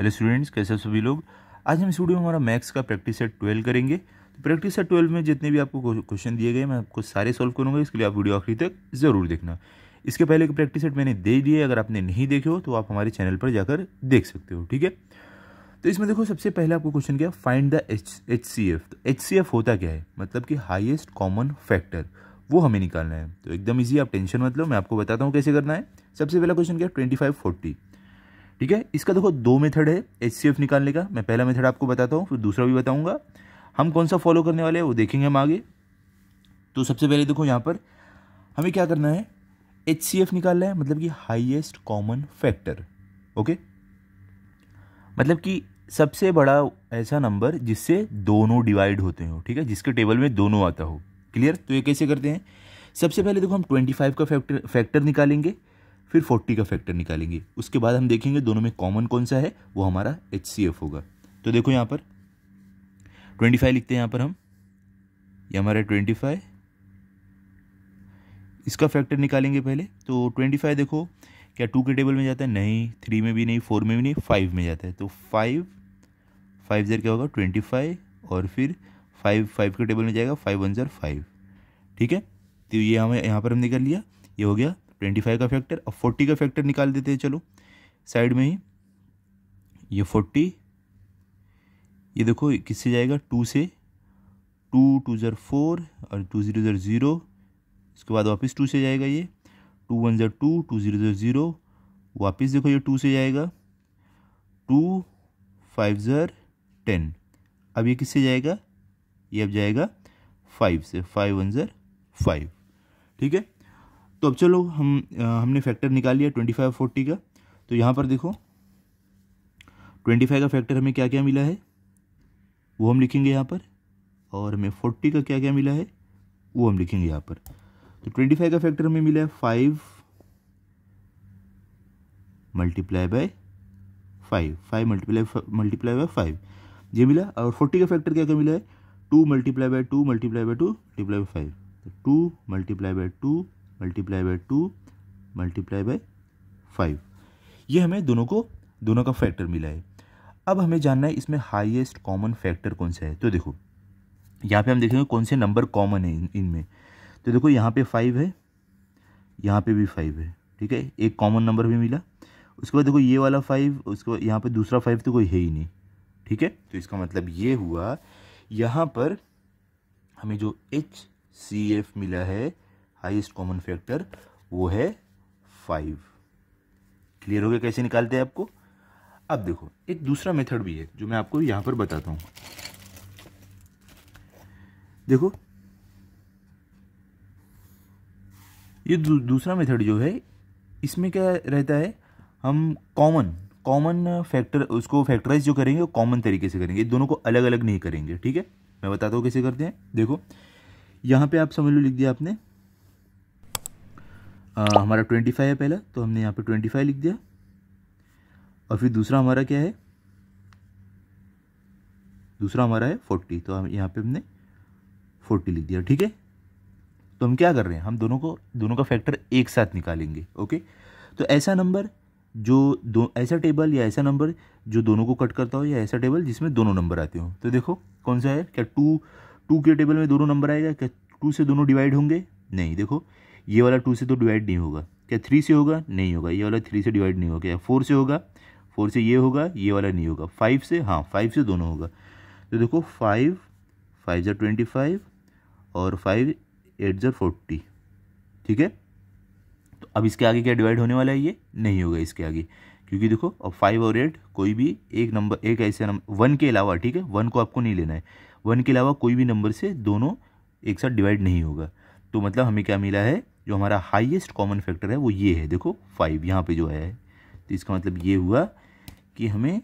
Hello students, कैसे सभी लोग। आज हम इस वीडियो में हमारा मैथ्स का प्रैक्टिस सेट 12 करेंगे। तो प्रैक्टिस सेट 12 में जितने भी आपको क्वेश्चन दिए गए मैं आपको सारे सॉल्व करूंगा। इसके लिए आप वीडियो आखिरी तक ज़रूर देखना। इसके पहले के प्रैक्टिस सेट मैंने दे दिए, अगर आपने नहीं देखे हो तो आप हमारे चैनल पर जाकर देख सकते हो, ठीक है। तो इसमें देखो, सबसे पहले आपको क्वेश्चन क्या, फाइंड द HCF। तो HCF होता क्या है, मतलब कि हाईएस्ट कॉमन फैक्टर, वो हमें निकालना है। तो एकदम ईजी, आप टेंशन मत लो, मैं आपको बताता हूँ कैसे करना है। सबसे पहला क्वेश्चन क्या है, 25, 40, ठीक है। इसका देखो दो मेथड है HCF निकालने का। मैं पहला मेथड आपको बताता हूँ, फिर दूसरा भी बताऊंगा। हम कौन सा फॉलो करने वाले हैं वो देखेंगे हम आगे। तो सबसे पहले देखो, यहाँ पर हमें क्या करना है, HCF निकालना है, मतलब कि हाईएस्ट कॉमन फैक्टर। ओके, मतलब कि सबसे बड़ा ऐसा नंबर जिससे दोनों डिवाइड होते हो, ठीक है, जिसके टेबल में दोनों आता हो। क्लियर। तो ये कैसे करते हैं, सबसे पहले देखो हम 25 का फैक्टर निकालेंगे, फिर 40 का फैक्टर निकालेंगे। उसके बाद हम देखेंगे दोनों में कॉमन कौन सा है, वो हमारा HCF होगा। तो देखो यहाँ पर 25 लिखते हैं, यहाँ पर हम, ये हमारा 25, इसका फैक्टर निकालेंगे पहले। तो 25 देखो क्या 2 के टेबल में जाता है, नहीं, 3 में भी नहीं, 4 में भी नहीं, 5 में जाता है। तो 5 5 क्या होगा 25, और फिर 5 के टेबल में जाएगा, 5 1 5, ठीक है। तो ये हमें यहाँ पर हमने कर लिया, ये हो गया 25 का फैक्टर। अब 40 का फैक्टर निकाल देते हैं, चलो साइड में ही। ये 40, ये देखो किससे जाएगा, 2 से, 2 2 ज़र 4 और 2 0 ज़र 0। इसके बाद वापस 2 से जाएगा, ये 2 1 ज़र 2, 2 0 ज़र 0, वापस देखो ये 2 से जाएगा, 2 5 ज़र 10। अब ये किससे जाएगा, ये अब जाएगा 5 से, 5 1 ज़र 5, ठीक है। तो अब चलो हमने फैक्टर निकाल लिया 25 40 का। तो यहाँ पर देखो 25 का फैक्टर हमें क्या क्या मिला है वो हम लिखेंगे यहाँ पर, और हमें 40 का क्या क्या मिला है वो हम लिखेंगे यहाँ पर। तो 25 का फैक्टर हमें मिला है 5 मल्टीप्लाई बाय 5, 5 मल्टीप्लाई बाय 5, ये मिला। और 40 का फैक्टर क्या क्या मिला है, 2 multiply by 2 multiply by 2 multiply by 5। तो 2 multiply by 2 multiply by 2 multiply by 5, ये हमें दोनों का फैक्टर मिला है। अब हमें जानना है इसमें हाईएस्ट कॉमन फैक्टर कौन सा है। तो देखो यहाँ पे हम देखेंगे कौन से नंबर कॉमन है इनमें। तो देखो यहाँ पे 5 है, यहाँ पे भी 5 है, ठीक है, एक कॉमन नंबर भी मिला। उसके बाद देखो ये वाला 5, उसके बाद यहाँ पे दूसरा 5 तो कोई है ही नहीं, ठीक है। तो इसका मतलब ये हुआ, यहाँ पर हमें जो HCF मिला है, हाईएस्ट कॉमन फैक्टर, वो है 5। क्लियर हो गया कैसे निकालते हैं आपको। अब देखो एक दूसरा मेथड भी है जो मैं आपको यहाँ पर बताता हूँ। देखो ये दूसरा मेथड जो है, इसमें क्या रहता है, हम कॉमन फैक्टर उसको फैक्टराइज जो करेंगे वो कॉमन तरीके से करेंगे, दोनों को अलग अलग नहीं करेंगे, ठीक है। मैं बताता हूँ कैसे करते हैं। देखो यहाँ पे आप समझ लो, लिख दिया आपने, हमारा 25 है पहला, तो हमने यहाँ पे 25 लिख दिया। और फिर दूसरा हमारा क्या है, दूसरा हमारा है 40, तो हम यहाँ पे हमने 40 लिख दिया, ठीक है। तो हम क्या कर रहे हैं, हम दोनों का फैक्टर एक साथ निकालेंगे। ओके, तो ऐसा नंबर जो ऐसा टेबल या ऐसा नंबर जो दोनों को कट करता हो, या ऐसा टेबल जिसमें दोनों नंबर आते हो। तो देखो कौन सा है, क्या 2 के टेबल में दोनों नंबर आएगा, क्या 2 से दोनों डिवाइड होंगे, नहीं। देखो ये वाला 2 से तो डिवाइड नहीं होगा, क्या 3 से होगा, नहीं होगा, ये वाला 3 से डिवाइड नहीं होगा, क्या 4 से होगा, 4 से ये होगा, ये वाला नहीं होगा, 5 से, हाँ 5 से दोनों होगा। तो देखो 5 5 ज़र 25 और 5 8 ज़र 40, ठीक है। तो अब इसके आगे क्या डिवाइड होने वाला है, ये नहीं होगा इसके आगे, क्योंकि देखो अब 5 और 8 कोई भी एक नंबर, एक ऐसे नंबर 1 के अलावा, ठीक है, 1 को आपको नहीं लेना है, 1 के अलावा कोई भी नंबर से दोनों एक साथ डिवाइड नहीं होगा। तो मतलब हमें क्या मिला है, जो हमारा हाईएस्ट कॉमन फैक्टर है वो ये है, देखो 5 यहाँ पे जो आया है। तो इसका मतलब ये हुआ कि हमें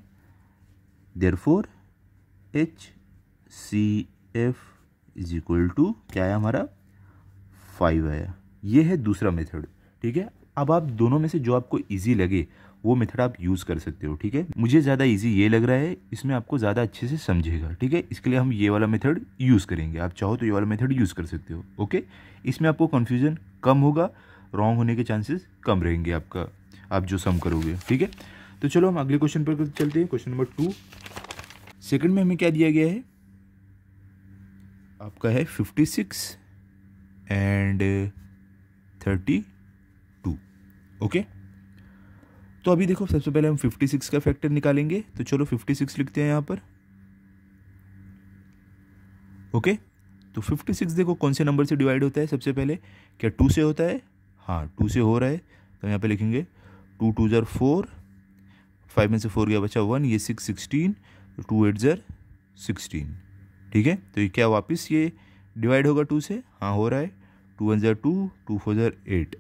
therefore HCF is equal to क्या है, हमारा 5 आया। ये है दूसरा मेथड, ठीक है। अब आप दोनों में से जो आपको इजी लगे वो मेथड आप यूज़ कर सकते हो, ठीक है। मुझे ज़्यादा इजी ये लग रहा है, इसमें आपको ज़्यादा अच्छे से समझेगा, ठीक है। इसके लिए हम ये वाला मेथड यूज़ करेंगे, आप चाहो तो ये वाला मेथड यूज़ कर सकते हो। ओके, इसमें आपको कन्फ्यूज़न कम होगा, रॉन्ग होने के चांसेस कम रहेंगे आपका, आप जो सम करोगे, ठीक है। तो चलो हम अगले क्वेश्चन पर चलते हैं। Question number 2। सेकंड में हमें क्या दिया गया है, आपका है 56 एंड 32। ओके, तो अभी देखो सबसे पहले हम 56 का फैक्टर निकालेंगे। तो चलो 56 लिखते हैं यहाँ पर। ओके, तो 56 देखो कौन से नंबर से डिवाइड होता है सबसे पहले, क्या 2 से होता है? हाँ 2 से हो रहा है, तो यहाँ पे लिखेंगे 2 2 ज़र 4, 5 में से 4 गया बचा 1, ये 6 16, 2 8 ज़र 16। ठीक है, तो ये क्या वापस ये डिवाइड होगा 2 से? हाँ हो रहा है, 2 1 ज़र 2, 2 4 ज़र 8।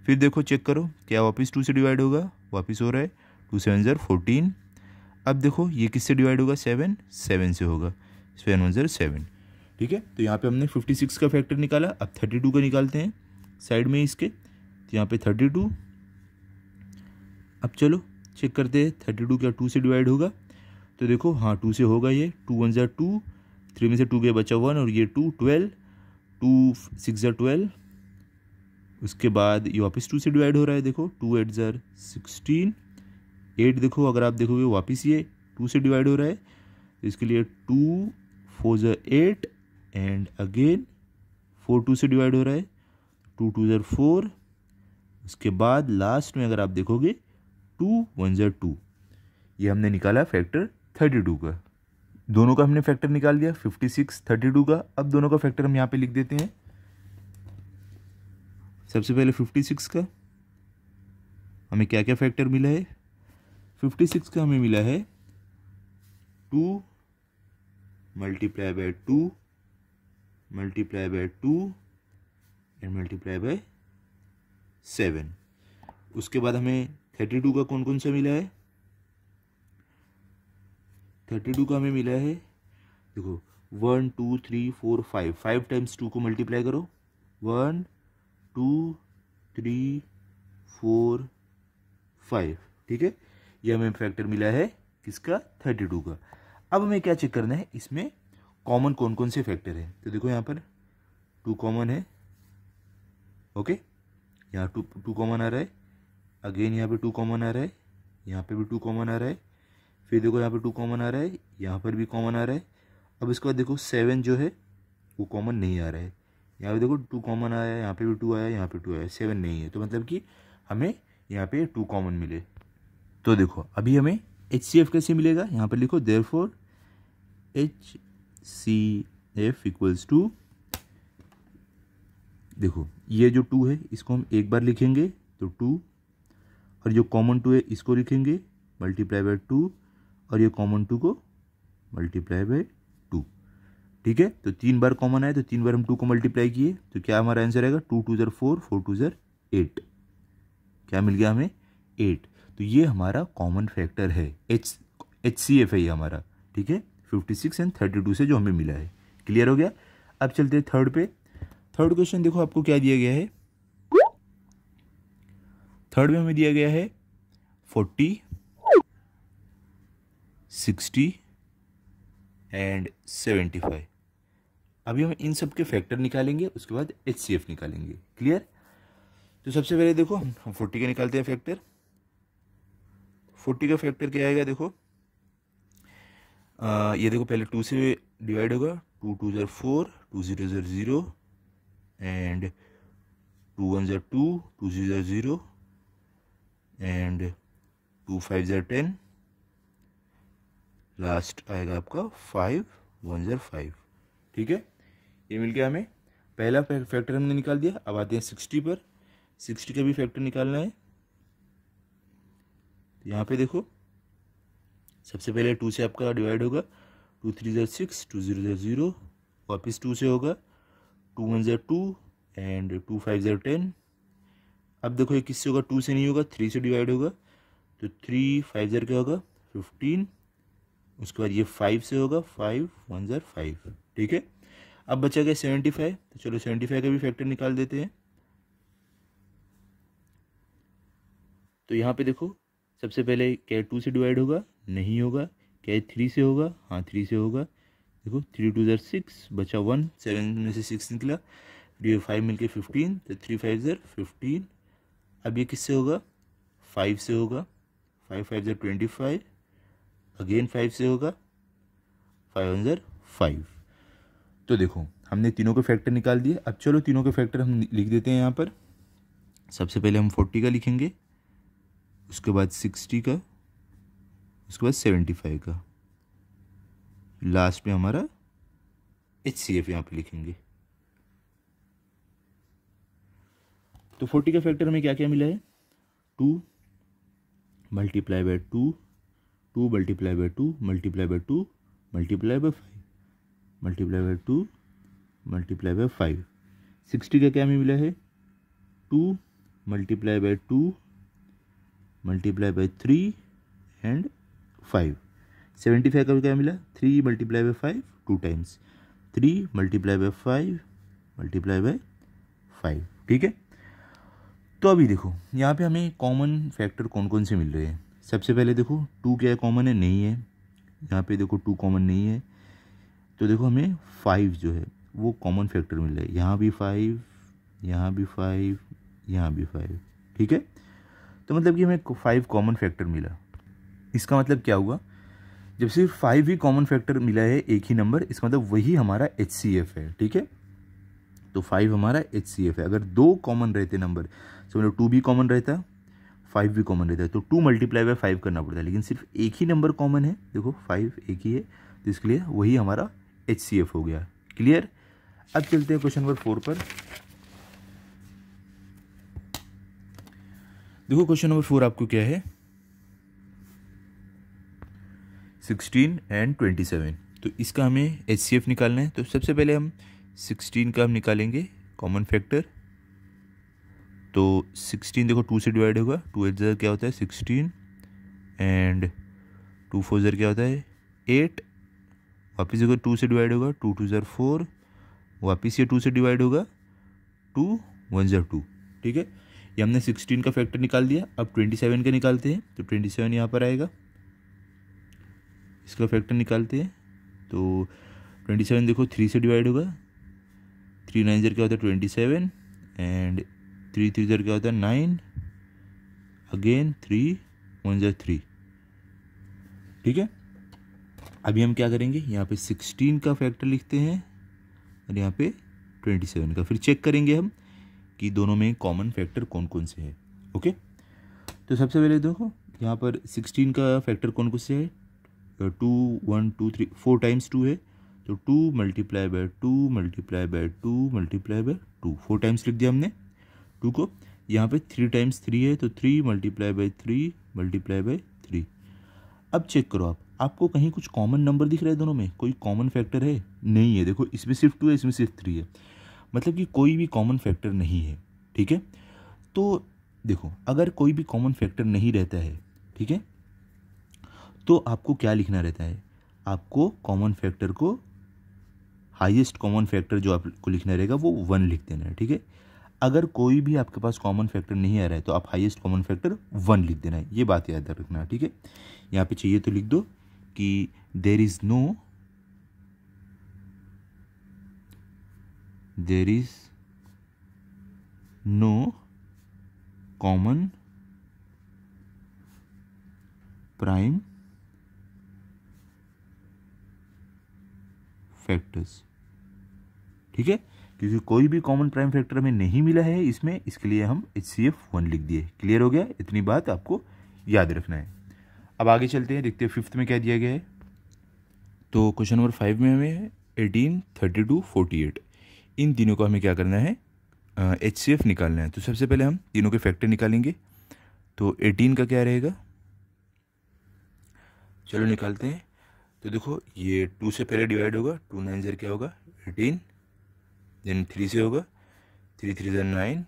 फिर देखो चेक करो, क्या वापस 2 से डिवाइड होगा? वापस हो रहा है, 2 7 ज़र 14। अब देखो ये किससे डिवाइड होगा? 7 7 से होगा, 7 1 ज़र 7। ठीक है, तो यहाँ पे हमने 56 का फैक्टर निकाला। अब 32 का निकालते हैं साइड में इसके। तो यहाँ पे 32, अब चलो चेक करते हैं 32 क्या 2 से डिवाइड होगा? तो देखो हाँ 2 से होगा ये, 2 1 ज़र 2, 3 में से 2 गया बचा 1 और ये 2 12, 2 6 ज़र 12। उसके बाद ये वापस 2 से डिवाइड हो रहा है, देखो 2 8 ज़र 16। 8 देखो अगर आप देखोगे वापस ये 2 से डिवाइड हो रहा है, तो इसके लिए 2 4 ज़र 8 एंड अगेन 4 2 से डिवाइड हो रहा है, 2 2 ज़र 4। उसके बाद लास्ट में अगर आप देखोगे 2 1 ज़र 2। ये हमने निकाला फैक्टर 32 का। दोनों का हमने फैक्टर निकाल दिया 56 32 का। अब दोनों का फैक्टर हम यहाँ पे लिख देते हैं। सबसे पहले 56 का हमें क्या क्या फैक्टर मिला है? 56 का हमें मिला है 2 multiply by 2 multiply by 2 and multiply by 7। उसके बाद हमें 32 का कौन कौन सा मिला है? 32 का हमें मिला है, देखो 1 2 3 4 5, 5 टाइम्स 2 को मल्टीप्लाई करो, 1 2 3 4 5। ठीक है, ये हमें फैक्टर मिला है किसका? 32 का। अब हमें क्या चेक करना है, इसमें कॉमन कौन कौन से फैक्टर है? तो देखो यहाँ पर 2 कॉमन है। ओके, यहाँ 2 कॉमन आ रहा है, अगेन यहाँ पे 2 कॉमन आ रहा है, यहाँ पे भी 2 कॉमन आ रहा है, फिर देखो यहाँ पे 2 कॉमन आ रहा है, यहाँ पर भी कॉमन आ रहा है। अब इसके बाद देखो 7 जो है वो कॉमन नहीं आ रहा है। यहाँ पे देखो 2 कॉमन आया, यहाँ पे भी 2 आया, यहाँ पे 2 आया, 7 नहीं है। तो मतलब कि हमें यहाँ पे 2 कॉमन मिले। तो देखो अभी हमें HCF कैसे मिलेगा? यहाँ पर लिखो देयरफॉर HCF इक्वल्स टू, देखो ये जो 2 है इसको हम एक बार लिखेंगे तो 2, और जो कॉमन 2 है इसको लिखेंगे मल्टीप्लाई बाय 2, और ये कॉमन 2 को मल्टीप्लाई बाय 2। ठीक है, तो 3 बार कॉमन आए तो 3 बार हम 2 को मल्टीप्लाई किए, तो क्या हमारा आंसर आएगा? 2 2 ज़र 4, 4 2 ज़र 8। क्या मिल गया हमें? 8। तो ये हमारा कॉमन फैक्टर है, HCF है ये हमारा। ठीक है, 56 एंड 32 से जो हमें मिला है। क्लियर हो गया? अब चलते हैं थर्ड पे। थर्ड क्वेश्चन देखो आपको क्या दिया गया है। थर्ड में हमें दिया गया है 40 60 एंड 75। अभी हम इन सब के फैक्टर निकालेंगे, उसके बाद HCF निकालेंगे। क्लियर? तो सबसे पहले देखो हम 40 का निकालते हैं फैक्टर। 40 का फैक्टर क्या आएगा? देखो ये देखो पहले 2 से डिवाइड होगा, 2 2 ज़र 4, 2 0 ज़र 0 एंड 2 1 ज़र 2, 2 0 ज़र 0 एंड 2 5 ज़र 10। लास्ट आएगा आपका 5 1 ज़र 5। ठीक है, ये मिल गया हमें। पहला फैक्टर हमने निकाल दिया। अब आते हैं 60 पर। 60 का भी फैक्टर निकालना है। तो यहाँ पे देखो सबसे पहले 2 से आपका डिवाइड होगा, 2 3 ज़र 6, 2 0 ज़र 0, वापस 2 से होगा, 2 1 ज़र 2 एंड 2 5 ज़र 10। अब देखो ये किससे होगा? 2 से नहीं होगा, 3 से डिवाइड होगा, तो 3 5 ज़र क्या होगा? 15। उसके बाद ये 5 से होगा, 5 1 ज़र 5। ठीक है, अब बचा गया 75। तो चलो 75 का भी फैक्टर निकाल देते हैं। तो यहाँ पे देखो सबसे पहले क्या 2 से डिवाइड होगा? नहीं होगा। क्या 3 से होगा? हाँ 3 से होगा। देखो 3 2 ज़र 6, बचा 1, 7 में से 6 निकला, फिर ये 5 मिलके 15, तो 3 5 ज़र 15। अब ये किससे होगा? 5 से होगा, 5 5 ज़र 25, अगेन 5 से होगा 5 1 ज़र 5। तो देखो हमने तीनों के फैक्टर निकाल दिए। अब चलो तीनों के फैक्टर हम लिख देते हैं यहाँ पर। सबसे पहले हम 40 का लिखेंगे, उसके बाद 60 का, उसके बाद 75 का, लास्ट में हमारा HCF यहाँ पे लिखेंगे। तो 40 का फैक्टर हमें क्या क्या मिला है, 2 multiply by 2, 2 multiply by 2 multiply by 2 multiply by 5 multiply by 2 multiply by 5। 60 का क्या हमें मिला है, 2 multiply by 2 multiply by 3 and 5। 75 का क्या मिला, 3 multiply by 5 2 times, 3 multiply by 5 multiply by 5। ठीक है। तो अभी देखो यहाँ पे हमें कॉमन फैक्टर कौन कौन से मिल रहे हैं। सबसे पहले देखो 2 क्या कॉमन है, नहीं है। यहाँ पे देखो 2 कॉमन नहीं है। तो देखो हमें 5 जो है वो कॉमन फैक्टर मिल रहा है। यहाँ भी 5, यहाँ भी 5, यहाँ भी 5। ठीक है। तो मतलब कि हमें 5 कॉमन फैक्टर मिला। इसका मतलब क्या हुआ, जब सिर्फ 5 ही कॉमन फैक्टर मिला है एक ही नंबर, इसका मतलब वही हमारा HCF है। ठीक है। तो 5 हमारा HCF है। अगर 2 कॉमन रहते नंबर, समझो 2 भी कॉमन रहता, 5 भी कॉमन रहता है, तो 2 मल्टीप्लाई बाय 5 करना पड़ता है। लेकिन सिर्फ एक ही नंबर कॉमन है, देखो 5 एक ही है, तो इसके लिए वही हमारा HCF हो गया। क्लियर। अब चलते हैं क्वेश्चन नंबर 4 पर। देखो क्वेश्चन नंबर 4 आपको क्या है, 16 एंड 27। तो इसका हमें HCF निकालना है। तो सबसे पहले हम 16 का हम निकालेंगे कॉमन फैक्टर। तो 16 देखो 2 से डिवाइड होगा, 2 8 ज़र क्या होता है 16 एंड 2 4 ज़र क्या होता है 8। वापस देखो 2 से डिवाइड होगा, 2 2 ज़र 4, वापस ये 2 से डिवाइड होगा, 2 1 ज़र 2। ठीक है। ये हमने 16 का फैक्टर निकाल दिया। अब 27 का निकालते हैं। तो 27 यहाँ पर आएगा, इसका फैक्टर निकालते हैं। तो 27 देखो 3 से डिवाइड होगा, 3 9 ज़र क्या होता है 27 एंड 3 3 ज़र क्या होता है 9, अगेन 3 1 ज़र 3। ठीक है। अभी हम क्या करेंगे, यहाँ पे 16 का फैक्टर लिखते हैं और यहाँ पे 27 का, फिर चेक करेंगे हम कि दोनों में कॉमन फैक्टर कौन कौन से है। ओके। तो सबसे पहले देखो यहाँ पर 16 का फैक्टर कौन कौन से है, 2 1 2 3 4 टाइम्स 2 है। तो 2 multiply by 2 multiply by 2 multiply by 2, 4 times लिख दिया हमने 2 को। यहाँ पे 3 टाइम्स 3 है, तो 3 मल्टीप्लाई बाय 3 मल्टीप्लाई बाय 3। अब चेक करो आपको कहीं कुछ कॉमन नंबर दिख रहा है दोनों में, कोई कॉमन फैक्टर है, नहीं है। देखो इसमें सिर्फ 2 है, इसमें सिर्फ 3 है, मतलब कि कोई भी कॉमन फैक्टर नहीं है। ठीक है। तो देखो अगर कोई भी कॉमन फैक्टर नहीं रहता है, ठीक है, तो आपको क्या लिखना रहता है, आपको कॉमन फैक्टर को, हाईएस्ट कॉमन फैक्टर जो आपको लिखना रहेगा वो 1 लिख देना है। ठीक है। अगर कोई भी आपके पास कॉमन फैक्टर नहीं आ रहा है तो आप हाईएस्ट कॉमन फैक्टर 1 लिख देना है। ये बात याद रखना है। ठीक है। यहाँ पे चाहिए तो लिख दो कि there is no common prime factors. ठीक है। क्योंकि कोई भी कॉमन प्राइम फैक्टर हमें नहीं मिला है इसमें, इसके लिए हम HCF 1 लिख दिए। क्लियर हो गया, इतनी बात आपको याद रखना है। अब आगे चलते हैं, देखते हैं 5th में क्या दिया गया है। तो क्वेश्चन नंबर 5 में हमें 18 32 48 इन तीनों को हमें क्या करना है, HCF निकालना है। तो सबसे पहले हम तीनों के फैक्टर निकालेंगे। तो 18 का क्या रहेगा, चलो निकालते हैं। तो देखो ये 2 से पहले डिवाइड होगा, 2 9 ज़र क्या होगा 18, देन 3 से होगा, 3 3 ज़र 9,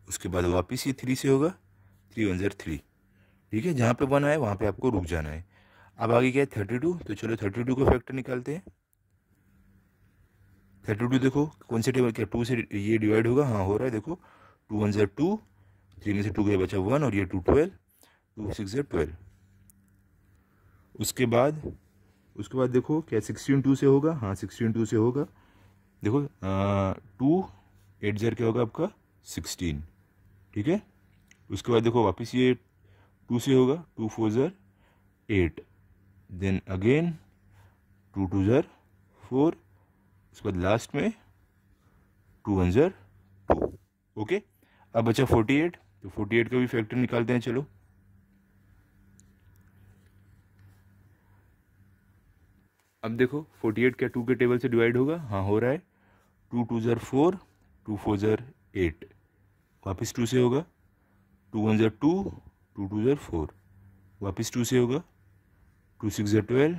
उसके बाद वापस ये 3 से होगा, 3 1 ज़र 3। ठीक है। जहाँ पे 1 आए वहाँ पे आपको रुक जाना है। अब आगे क्या है 32। तो चलो 32 का फैक्टर निकालते हैं। 32 देखो कौन से टेबल, क्या 2 से ये डिवाइड होगा, हाँ हो रहा है। देखो 2 1 ज़र 2, 3 में से 2 गया बचा 1 और ये 2 12, 2 6 ज़र 12। उसके बाद देखो क्या 16 2 से होगा, हाँ 16 2 से होगा। देखो 2 8 ज़र क्या होगा आपका 16। ठीक है। उसके बाद देखो वापस ये 2 से होगा, 2 4 ज़र 8, देन अगेन 2 2 ज़र 4, उसके बाद लास्ट में 2 1 ज़र 2। ओके, अब बचा 48, तो 48 का भी फैक्टर निकालते हैं। चलो, अब देखो 48 क्या 2 के टेबल से डिवाइड होगा? हाँ, हो रहा है। 2 2 ज़र 4, 2 4 ज़र 8, वापस 2 से होगा, 2 1 ज़र 2, 2 2 ज़र 4, वापस 2 से होगा, 2 6 ज़र 12,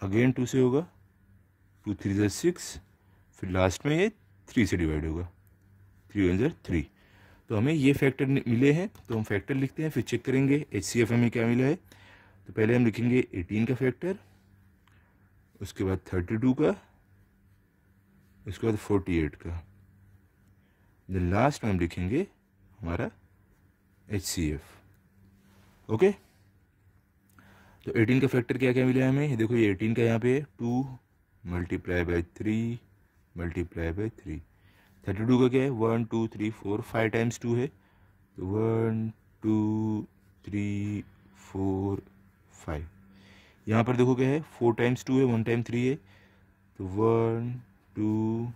अगेन 2 से होगा, 2 3 ज़र 6, फिर लास्ट में ये 3 से डिवाइड होगा, 3 1 ज़र 3। तो हमें ये फैक्टर मिले हैं, तो हम फैक्टर लिखते हैं, फिर चेक करेंगे HCF हमें क्या मिला है। तो पहले हम लिखेंगे 18 का फैक्टर, उसके बाद 32 का, उसके बाद 48 का, देन लास्ट में हम लिखेंगे हमारा HCF। ओके, तो 18 का फैक्टर क्या क्या मिला है हमें? देखो ये 18 का यहाँ पे 2 मल्टीप्लाई बाई 3 मल्टीप्लाई बाई 3। 32 का क्या है? 1 2 3 4 5 टाइम्स 2 है, तो 1 2 3 4 5। यहाँ पर देखो क्या है? 4 टाइम्स 2 है, 1 टाइम 3 है, तो 1 2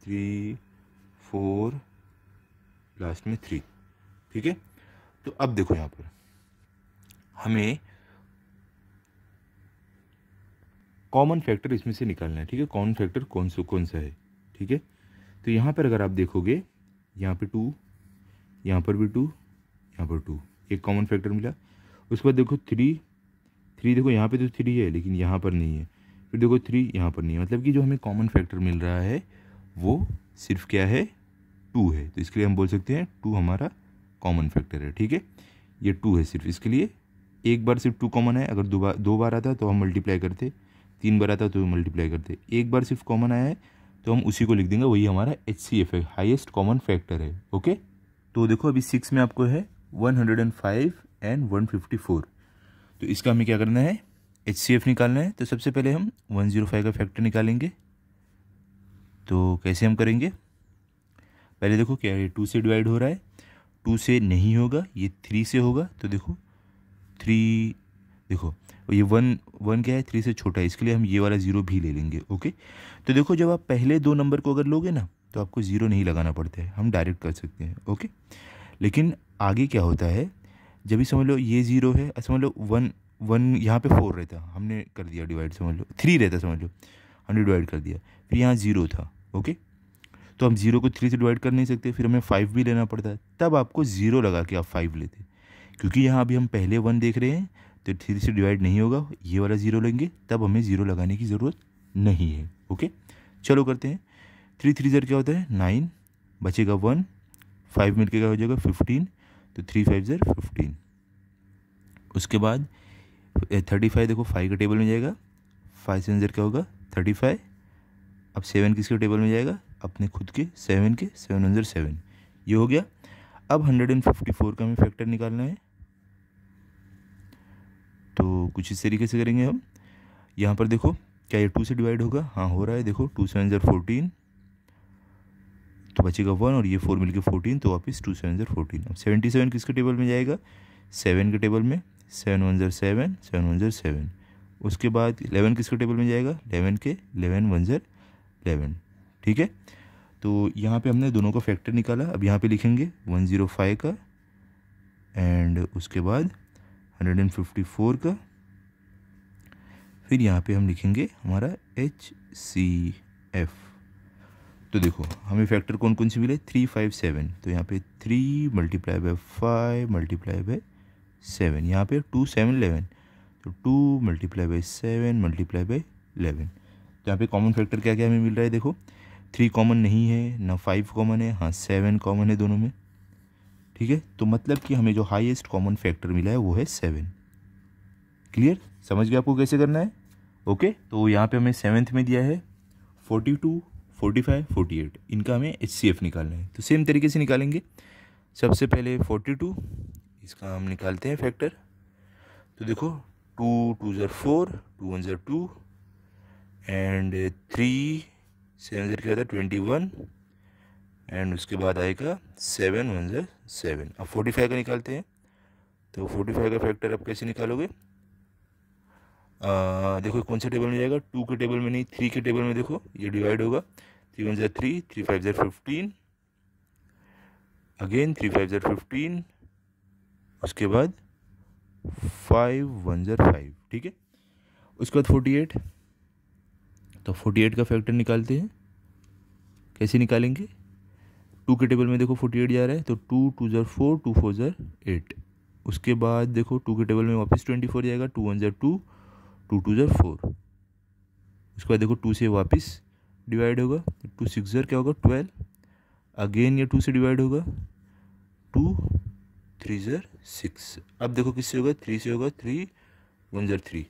3 4, लास्ट में 3। ठीक है, तो अब देखो यहाँ पर हमें कॉमन फैक्टर इसमें से निकालना है। ठीक है, कॉमन फैक्टर कौन सा है? ठीक है, तो यहाँ पर अगर आप देखोगे, यहाँ पे 2, यहाँ पर भी 2, यहाँ पर 2, एक कॉमन फैक्टर मिला। उसके बाद देखो 3 देखो यहाँ पे तो 3 है, लेकिन यहाँ पर नहीं है। फिर देखो 3 यहाँ पर नहीं है, मतलब कि जो हमें कॉमन फैक्टर मिल रहा है वो सिर्फ क्या है? 2 है। तो इसके लिए हम बोल सकते हैं 2 हमारा कॉमन फैक्टर है। ठीक है, ये 2 है सिर्फ, इसके लिए एक बार सिर्फ 2 कॉमन है। अगर दो बार आता तो हम मल्टीप्लाई करते, 3 बार आता तो मल्टीप्लाई करते। एक बार सिर्फ कॉमन आया है तो हम उसी को लिख देंगे, वही हमारा HCF है, हाईएस्ट कॉमन फैक्टर है। ओके, तो देखो अभी 6 में आपको है 105 एंड 154, तो इसका हमें क्या करना है? HCF निकालना है। तो सबसे पहले हम 105 का फैक्टर निकालेंगे। तो कैसे हम करेंगे? पहले देखो क्या है, 2 से डिवाइड हो रहा है, 2 से नहीं होगा, ये 3 से होगा। तो देखो 3, देखो ये 1 क्या है? 3 से छोटा है, इसके लिए हम ये वाला 0 भी ले लेंगे। ओके, तो देखो जब आप पहले 2 नंबर को अगर लोगे ना, तो आपको 0 नहीं लगाना पड़ता है, हम डायरेक्ट कर सकते हैं। ओके, लेकिन आगे क्या होता है, जब भी समझ लो ये 0 है, समझ लो 1 यहाँ पे 4 रहता, हमने कर दिया डिवाइड, समझ लो 3 रहता, समझ लो हमने डिवाइड कर दिया, फिर यहाँ 0 था। ओके, तो हम 0 को 3 से डिवाइड कर नहीं सकते, फिर हमें 5 भी लेना पड़ता है, तब आपको 0 लगा के आप 5 लेते। क्योंकि यहाँ अभी हम पहले 1 देख रहे हैं, तो 3 से डिवाइड नहीं होगा, ये वाला 0 लेंगे, तब हमें 0 लगाने की ज़रूरत नहीं है। ओके, चलो करते हैं। 3 3 ज़र क्या होता है? 9, बचेगा 1, 5 मिलके क्या हो जाएगा? 15, तो 3 5 ज़र 15। उसके बाद 35, देखो 5 के टेबल में जाएगा, 5 7 ज़र क्या होगा? 35। अब 7 किसके टेबल में जाएगा? अपने खुद के 7 के, 7 1 ज़र 7, ये हो गया। अब 154 का हमें फैक्टर निकालना है, तो कुछ इस तरीके से करेंगे हम। यहाँ पर देखो क्या ये 2 से डिवाइड होगा? हाँ, हो रहा है। देखो 2 7 ज़र 14, तो बचेगा 1, और ये 4 मिलके 14, तो वापस 2 7 ज़र 14। अब 77 किसके टेबल में जाएगा? 7 के टेबल में, 7 1 ज़र 7, 7 1 ज़र 7। उसके बाद 11 किसके टेबल में जाएगा? 11 के, 11 1 ज़र 11। ठीक है, तो यहाँ पे हमने दोनों का फैक्टर निकाला। अब यहाँ पे लिखेंगे 105 का, एंड उसके बाद 154 का, फिर यहाँ पे हम लिखेंगे हमारा HCF। तो देखो हमें फैक्टर कौन कौन से मिले? 3 5 7, तो यहाँ पे 3 मल्टीप्लाई बाय 5 मल्टीप्लाई बाय 7, यहाँ पे 2 7 11, तो 2 मल्टीप्लाई बाय 7 मल्टीप्लाई बाय 11। तो यहाँ पे कॉमन फैक्टर क्या क्या हमें मिल रहा है? देखो 3 कॉमन नहीं है ना, 5 कॉमन है, हाँ 7 कॉमन है दोनों में। ठीक है, तो मतलब कि हमें जो हाईएस्ट कॉमन फैक्टर मिला है वो है 7। क्लियर? समझ गए आपको कैसे करना है? ओके, तो यहाँ पे हमें 7th में दिया है 42 45 48, इनका हमें HCF निकालना है। तो सेम तरीके से निकालेंगे। सबसे पहले 42, इसका हम निकालते हैं फैक्टर। तो देखो 2 2 ज़र 4, 2 1 ज़र 2, एंड 3 7 ज़र क्या था? 21, एंड उसके बाद आएगा 7 1 ज़र 7। अब 45 का निकालते हैं। तो 45 का फैक्टर आप कैसे निकालोगे? देखो कौन से टेबल में जाएगा, 2 के टेबल में नहीं, 3 के टेबल में। देखो ये डिवाइड होगा, 3 1 3, 3 5 15, अगेन 3 5 15, उसके बाद 5 1 5, ठीक है। उसके बाद 48, तो 48 का फैक्टर निकालते हैं। कैसे निकालेंगे? 2 के टेबल में देखो 48 जा रहा है, तो 2 2 4, 2 4 8। उसके बाद देखो 2 के टेबल में वापस 24 जाएगा, 2 1 2, 2 2 4। उसके बाद देखो 2 से वापस डिवाइड होगा, 2 6 क्या होगा 12। अगेन ये 2 से डिवाइड होगा, 2 3 6। अब देखो किससे होगा, 3 से होगा, 3 1 3।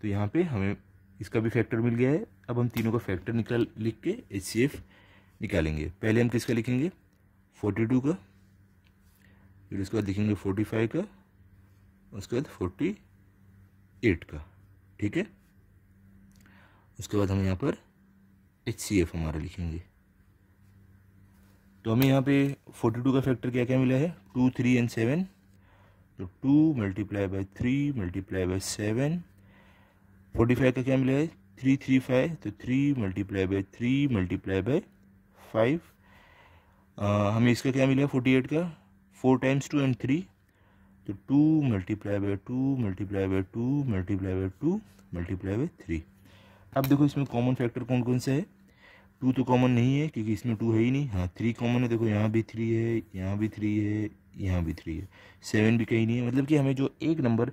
तो यहाँ पे हमें इसका भी फैक्टर मिल गया है। अब हम तीनों का फैक्टर लिख के HCF निकालेंगे। पहले हम किसका लिखेंगे, 42 का, फिर उसके बाद लिखेंगे 45 का, उसके बाद 48 का, ठीक है। उसके बाद हम यहाँ पर HCF हमारा लिखेंगे। तो हमें यहाँ पे 42 का फैक्टर क्या क्या मिला है, 2 3 एंड 7। तो 2 × 3 × 7। 45 का क्या मिला है, 3 3 5, तो 3 × 3 × 5। हमें इसका क्या मिला है 48 का, 4 टाइम्स 2 एंड 3, तो 2 × 2 × 2 × 2 × 3। अब देखो इसमें कॉमन फैक्टर कौन कौन सा है, 2 तो कॉमन नहीं है क्योंकि इसमें 2 है ही नहीं। हाँ 3 कॉमन है, देखो यहाँ भी 3 है, यहाँ भी 3 है, यहाँ भी 3 है। 7 भी कहीं नहीं है, मतलब कि हमें जो एक नंबर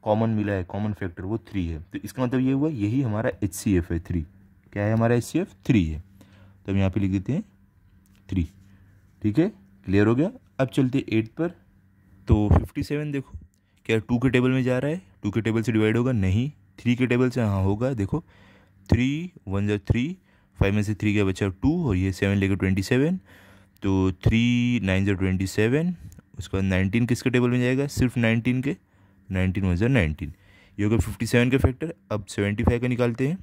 कॉमन मिला है, कॉमन फैक्टर, वो 3 है। तो इसका मतलब ये हुआ यही हमारा HCF है, 3। क्या है हमारा HCF, 3 है। तो हम यहाँ पे लिख देते हैं 3, ठीक है। क्लियर हो गया। अब चलते 8 पर। तो 57 देखो क्या 2 के टेबल में जा रहा है, 2 के टेबल से डिवाइड होगा नहीं, 3 के टेबल से हाँ होगा। देखो 3 1 3, 5 में से 3 का बचा 2, और ये 7 लेकर 27, तो 3 9 27। उसके बाद 19 किसके टेबल में जाएगा, सिर्फ 19 के, 19 1 19। ये होगा 57 का फैक्टर। अब 75 का निकालते हैं।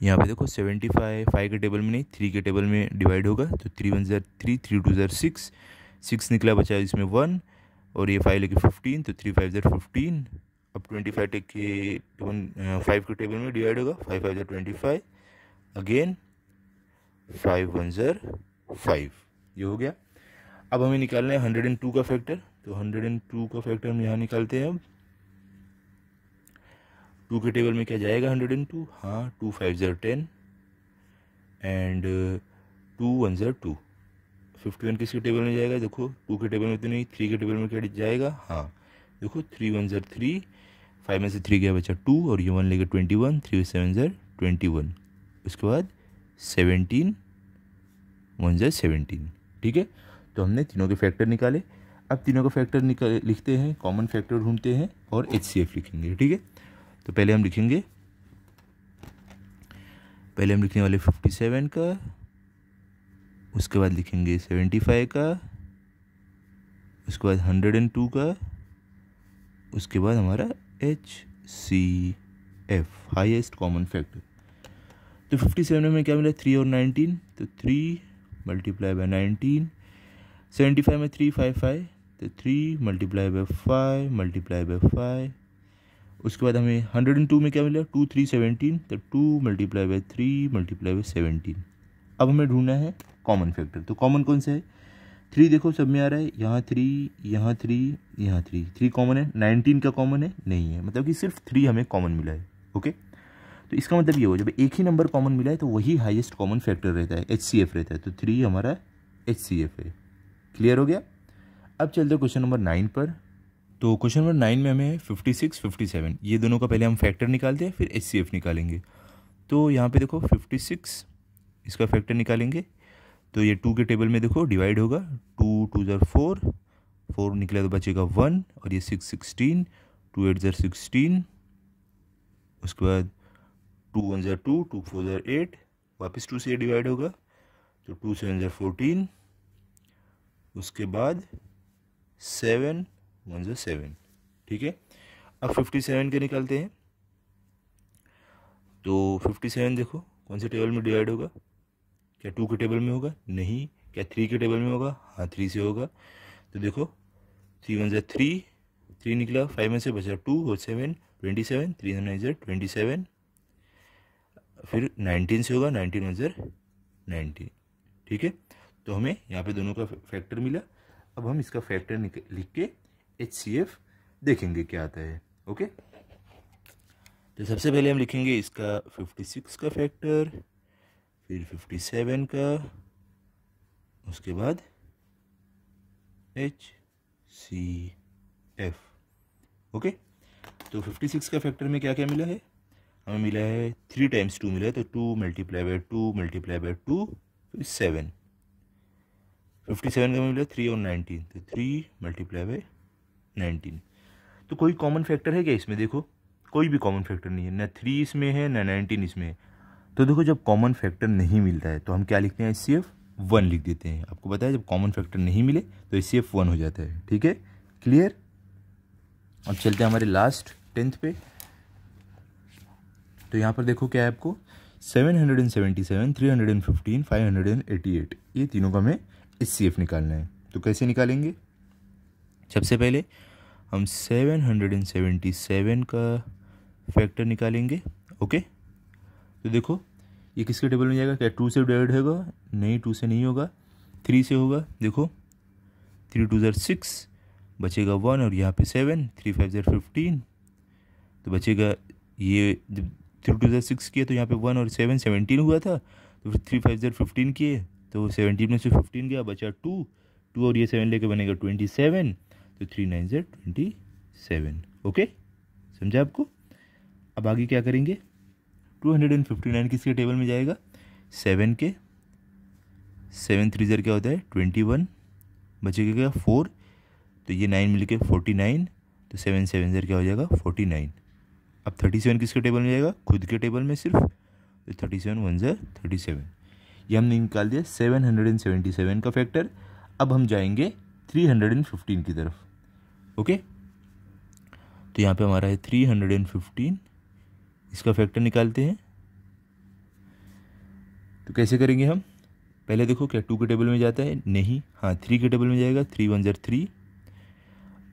यहाँ पे देखो 75 5 के टेबल में नहीं, 3 के टेबल में डिवाइड होगा, तो 3 1 3, 3 2 6, 6 निकला, बचा इसमें 1, और ये 5 लेके 15, तो 3 5 15। अब 25 टेक के 5 के टेबल में डिवाइड होगा, 5 5 25, अगेन 5 1 5। ये हो गया। अब हमें निकालना है 102 का फैक्टर। तो 102 का फैक्टर हम यहाँ निकालते हैं। अब 2 के टेबल में क्या जाएगा 102, हाँ 2 5 10 एंड 2 1 2। 51 किसके टेबल में जाएगा, देखो 2 के टेबल में तो नहीं, 3 के टेबल में क्या जाएगा, हाँ देखो 3 1 3, 5 में से 3 गया बचा 2, और ये 1 लेकर 21, 3 7 21। उसके बाद 17 1 17, ठीक है। तो हमने तीनों के फैक्टर निकाले। अब तीनों का फैक्टर लिखते हैं, कॉमन फैक्टर ढूंढते हैं और HCF लिखेंगे, ठीक है। तो पहले हम लिखेंगे, पहले हम लिखने वाले 57 का, उसके बाद लिखेंगे 75 का, उसके बाद 102 का, उसके बाद हमारा HCF, हाईएस्ट कॉमन फैक्टर। तो 57 में क्या मिला, 3 और 19, तो 3 × 19। 75 में 3 5 5, तो 3 × 5 × 5। उसके बाद हमें 102 में क्या मिला, 2 3 17, तो 2 × 3 × 17। अब हमें ढूंढना है कॉमन फैक्टर। तो कॉमन कौन सा है, 3 देखो सब में आ रहा है, यहाँ 3, यहाँ 3, यहाँ 3, 3 कॉमन है। 19 का कॉमन है, नहीं है, मतलब कि सिर्फ 3 हमें कॉमन मिला है, ओके। तो इसका मतलब ये हो, जब एक ही नंबर कॉमन मिला है तो वही हाईएस्ट कॉमन फैक्टर रहता है, HCF रहता है। तो 3 हमारा HCF है। क्लियर हो गया। अब चलते हैं क्वेश्चन नंबर 9 पर। तो क्वेश्चन नंबर 9 में हमें 56 57, ये दोनों का पहले हम फैक्टर निकालते हैं, फिर HCF निकालेंगे। तो यहाँ पे देखो 56, इसका फैक्टर निकालेंगे। तो ये 2 के टेबल में देखो डिवाइड होगा, 2 2 4, 4 निकला तो बचेगा 1, और ये 6 16, 2 8 16। उसके बाद 2 1 2, 2 4 8, वापस 2 से डिवाइड होगा, तो 2 7 14। उसके बाद 7 1 7, ठीक है। अब 57 के निकालते हैं। तो 57 देखो कौन से टेबल में डिवाइड होगा, क्या 2 के टेबल में होगा, नहीं। क्या 3 के टेबल में होगा, हाँ 3 से होगा। तो देखो 3 वन ज़ा 3 निकला, 5 में से बचा 2 और 7 27, 3 9 ज़ा 27, फिर 19 से होगा, 19 वन ज़ा 19। ठीक है, तो हमें यहाँ पे दोनों का फैक्टर मिला। अब हम इसका फैक्टर लिख के HCF देखेंगे क्या आता है। ओके, तो सबसे पहले हम लिखेंगे इसका 56 का फैक्टर, फिर 57 का, उसके बाद HCF। ओके, तो 56 का फैक्टर में क्या क्या मिला है, हमें मिला है 3 टाइम्स 2 मिला है, तो 2 मल्टीप्लाई बाय 2 मल्टीप्लाई बाय 2 फिर 7। 57 का मिला 3 और 19, तो 3 मल्टीप्लाई बाय 19। तो कोई कॉमन फैक्टर है क्या इसमें? देखो कोई भी कॉमन फैक्टर नहीं है, ना 3 इसमें है ना 19 इसमें है। तो देखो जब कॉमन फैक्टर नहीं मिलता है तो हम क्या लिखते हैं, HCF 1 लिख देते हैं। आपको पता है जब कॉमन फैक्टर नहीं मिले तो HCF 1 हो जाता है। ठीक है, क्लियर। अब चलते हैं हमारे लास्ट 10th पे। तो यहाँ पर देखो क्या है, आपको 777, 315, 588, ये तीनों का हमें HCF निकालना है। तो कैसे निकालेंगे? सबसे पहले हम 777 का फैक्टर निकालेंगे। ओके, तो देखो ये किसके टेबल में जाएगा? क्या 2 से डिवाइड होगा? नहीं, 2 से नहीं होगा, 3 से होगा। देखो 3 2 ज़र 6, बचेगा 1 और यहाँ पे 7, 3 5 ज़र 15, तो बचेगा ये। जब 3 2 ज़र 6 किए तो यहाँ पे 1 और 7 17 हुआ था, तो फिर 3 5 ज़र 15 किए तो 17 में से 15 गया, बचा 2 और ये 7 लेके बनेगा 27, तो 3 9 ज़र 27। ओके, समझा आपको? अब आगे क्या करेंगे? 259 किसके टेबल में जाएगा? 7 के। 7 3 ज़र क्या होता है? 21, बचेगा क्या? 4, तो ये 9 मिलके 49, तो 7 7 ज़र क्या हो जाएगा? 49। अब 37 किसके टेबल में जाएगा? खुद के टेबल में सिर्फ, तो 37 1 ज़र 37। ये हमने निकाल दिया 777 का फैक्टर। अब हम जाएंगे 315 की तरफ। ओके, तो यहाँ पे हमारा है 315, इसका फैक्टर निकालते हैं। तो कैसे करेंगे हम? पहले देखो क्या 2 के टेबल में जाता है? नहीं, हाँ 3 के टेबल में जाएगा, 3 1 ज़र 3।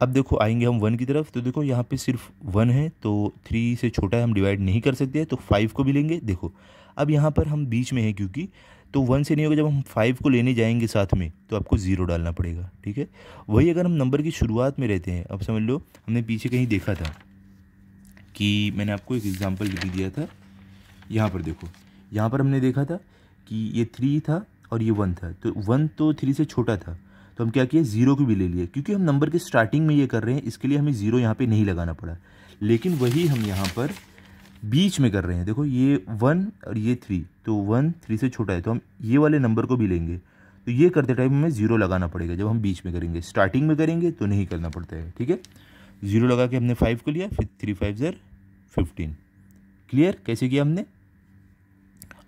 अब देखो आएंगे हम 1 की तरफ, तो देखो यहाँ पे सिर्फ 1 है, तो 3 से छोटा है, हम डिवाइड नहीं कर सकते, तो 5 को भी लेंगे। देखो अब यहाँ पर हम बीच में हैं क्योंकि, तो 1 से नहीं होगा। जब हम 5 को लेने जाएंगे साथ में तो आपको 0 डालना पड़ेगा। ठीक है, वही अगर हम नंबर की शुरुआत में रहते हैं, अब समझ लो हमने पीछे कहीं देखा था कि मैंने आपको एक एग्जाम्पल लिख दिया था। यहाँ पर देखो, यहाँ पर हमने देखा था कि ये 3 था और ये 1 था, तो 1 तो 3 से छोटा था, तो हम क्या किए? 0 को भी ले लिए, क्योंकि हम नंबर के स्टार्टिंग में ये कर रहे हैं, इसके लिए हमें 0 यहाँ पे नहीं लगाना पड़ा। लेकिन वही हम यहाँ पर बीच में कर रहे हैं। देखो ये 1 और ये 3, तो 1 3 से छोटा है, तो हम ये वाले नंबर को भी लेंगे। तो ये करते टाइम हमें 0 लगाना पड़ेगा। जब हम बीच में करेंगे, स्टार्टिंग में करेंगे तो नहीं करना पड़ता है। ठीक है, 0 लगा के हमने 5 को लिया, फिर 3 5 ज़र 15। क्लियर कैसे किया हमने?